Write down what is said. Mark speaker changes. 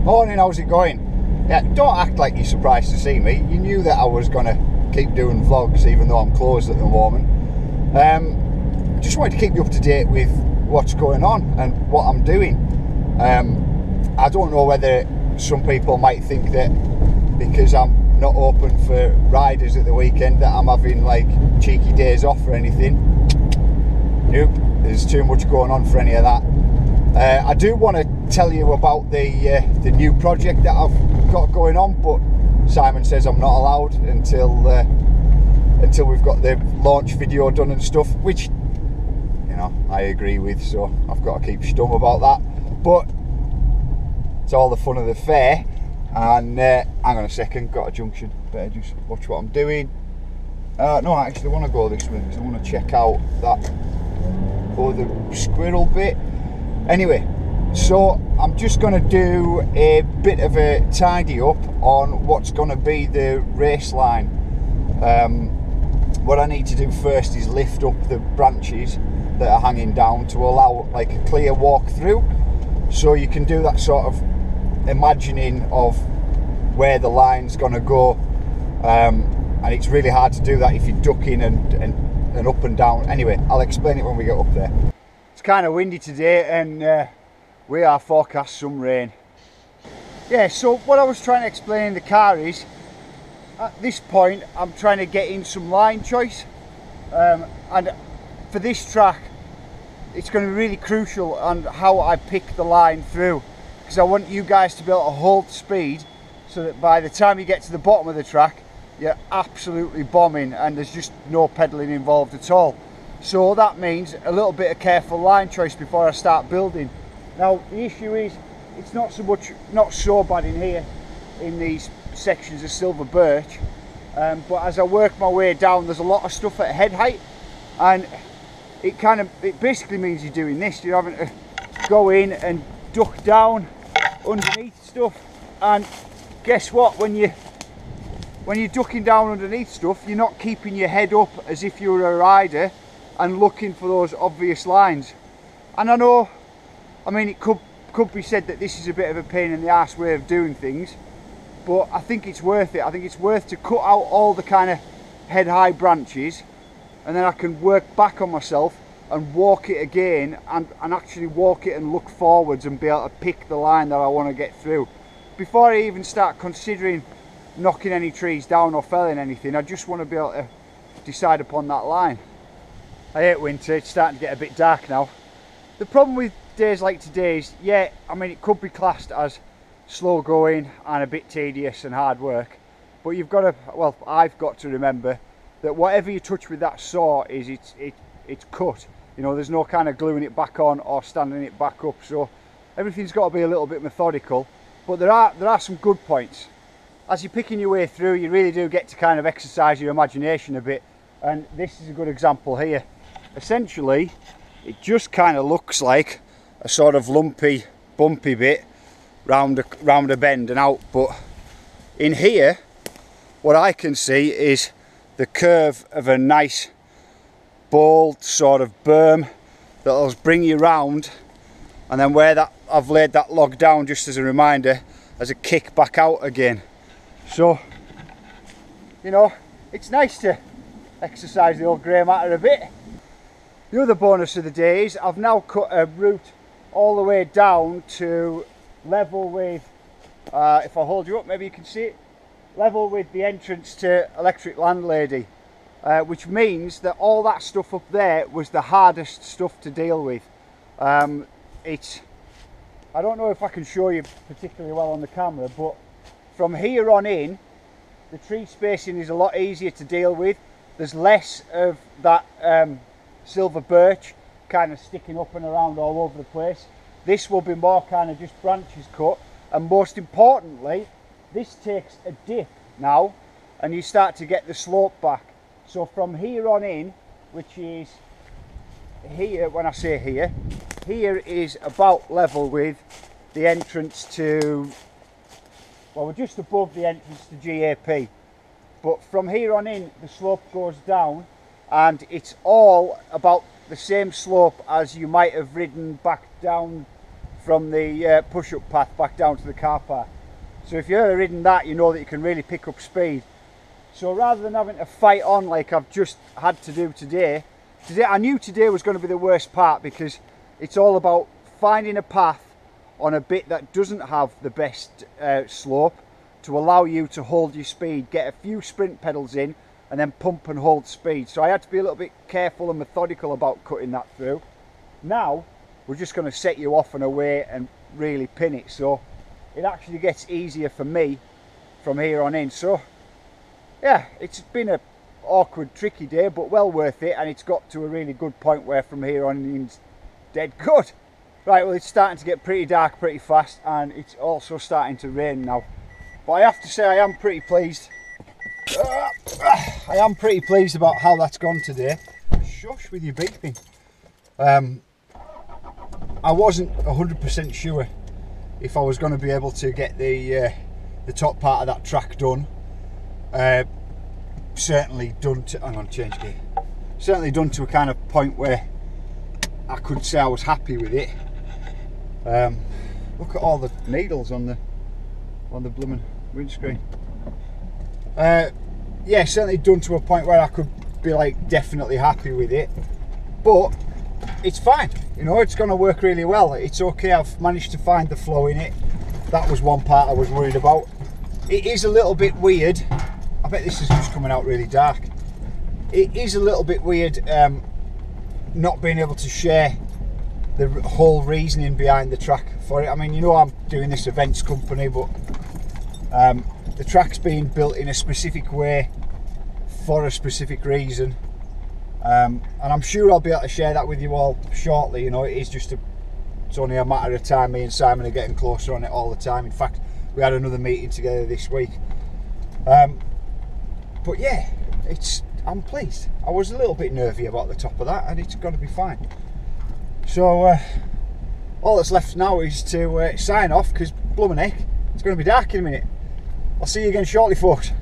Speaker 1: Morning, how's it going? Yeah, don't act like you're surprised to see me. You knew that I was going to keep doing vlogs even though I'm closed at the moment. Just wanted to keep you up to date with what's going on and what I'm doing. I don't know whether some people might think that because I'm not open for riders at the weekend that I'm having like cheeky days off or anything. Nope, there's too much going on for any of that. I do want to tell you about the new project that I've got going on, but Simon says I'm not allowed until we've got the launch video done and stuff, which, you know, I agree with, so I've got to keep stum about that. But it's all the fun of the fair. And hang on a second, got a junction, better just watch what I'm doing. No, I actually want to go this way because I want to check out that other squirrel bit. Anyway, so I'm just going to do a bit of a tidy up on what's going to be the race line. What I need to do first is lift up the branches that are hanging down to allow like a clear walk through, so you can do that sort of imagining of where the line's going to go, and it's really hard to do that if you're ducking and up and down. Anyway, I'll explain it when we get up there. It's kind of windy today and we are forecast some rain. Yeah, so what I was trying to explain in the car is, at this point I'm trying to get in some line choice, and for this track it's going to be really crucial on how I pick the line through, because I want you guys to be able to hold speed so that by the time you get to the bottom of the track you're absolutely bombing and there's just no pedalling involved at all. So that means a little bit of careful line choice before I start building. Now the issue is, it's not so bad in here in these sections of silver birch, but as I work my way down there's a lot of stuff at head height, and it basically means you're doing this, you're having to go in and duck down underneath stuff, and guess what, when you're ducking down underneath stuff you're not keeping your head up as if you were a rider and looking for those obvious lines. And I know, I mean, it could be said that this is a bit of a pain in the arse way of doing things, but I think it's worth it. I think it's worth to cut out all the kind of head high branches, and then I can work back on myself and walk it again, and actually walk it and look forwards and be able to pick the line that I want to get through. Before I even start considering knocking any trees down or felling anything, I just want to be able to decide upon that line. I hate winter, it's starting to get a bit dark now. The problem with days like today's, yeah, I mean, it could be classed as slow going and a bit tedious and hard work, but you've got to, well, I've got to remember that whatever you touch with that saw is it's cut. You know, there's no kind of gluing it back on or standing it back up, so everything's got to be a little bit methodical. But there are some good points. As you're picking your way through, you really do get to kind of exercise your imagination a bit, and this is a good example here. Essentially, it just kind of looks like a sort of lumpy, bumpy bit round a bend and out, but in here, what I can see is the curve of a nice, bold sort of berm that'll bring you round, and then where that I've laid that log down just as a reminder, as a kick back out again. So, you know, it's nice to exercise the old grey matter a bit. The other bonus of the day is I've now cut a route all the way down to level with, if I hold you up maybe you can see it, level with the entrance to Electric Landlady, which means that all that stuff up there was the hardest stuff to deal with. I don't know if I can show you particularly well on the camera, but from here on in, the tree spacing is a lot easier to deal with. There's less of that silver birch kind of sticking up and around all over the place. This will be more kind of just branches cut, and most importantly, this takes a dip now and you start to get the slope back. So from here on in, which is here, when I say here, here is about level with the entrance to, well, we're just above the entrance to GAP, but from here on in the slope goes down, and it's all about the same slope as you might have ridden back down from the push-up path back down to the car park. So if you've ever ridden that, you know that you can really pick up speed. So rather than having to fight on like I've just had to do today, I knew today was going to be the worst part, because it's all about finding a path on a bit that doesn't have the best slope to allow you to hold your speed, get a few sprint pedals in and then pump and hold speed. So I had to be a little bit careful and methodical about cutting that through. Now we're just going to set you off and away and really pin it, so it actually gets easier for me from here on in. So yeah, it's been a awkward, tricky day, but well worth it, and it's got to a really good point where from here on in it's dead good. Right, well, it's starting to get pretty dark pretty fast, and it's also starting to rain now. But I have to say, I am pretty pleased. I am pretty pleased about how that's gone today. Shush with your beeping. I wasn't 100% sure if I was going to be able to get the top part of that track done. Certainly done to, hang on, change gear. Certainly done to a kind of point where I could say I was happy with it. Look at all the needles on the blooming windscreen. Yeah, certainly done to a point where I could be like definitely happy with it, but it's fine, you know, it's going to work really well. It's okay, I've managed to find the flow in it. That was one part I was worried about. It is a little bit weird. I bet this is just coming out really dark. It is a little bit weird not being able to share the whole reasoning behind the track for it. I mean, you know, I'm doing this events company, but the track's being built in a specific way for a specific reason, and I'm sure I'll be able to share that with you all shortly. You know, it's only a matter of time. Me and Simon are getting closer on it all the time. In fact, we had another meeting together this week. But yeah, I'm pleased. I was a little bit nervy about the top of that, and it's going to be fine. So all that's left now is to sign off, because blooming heck, it's going to be dark in a minute. I'll see you again shortly, folks.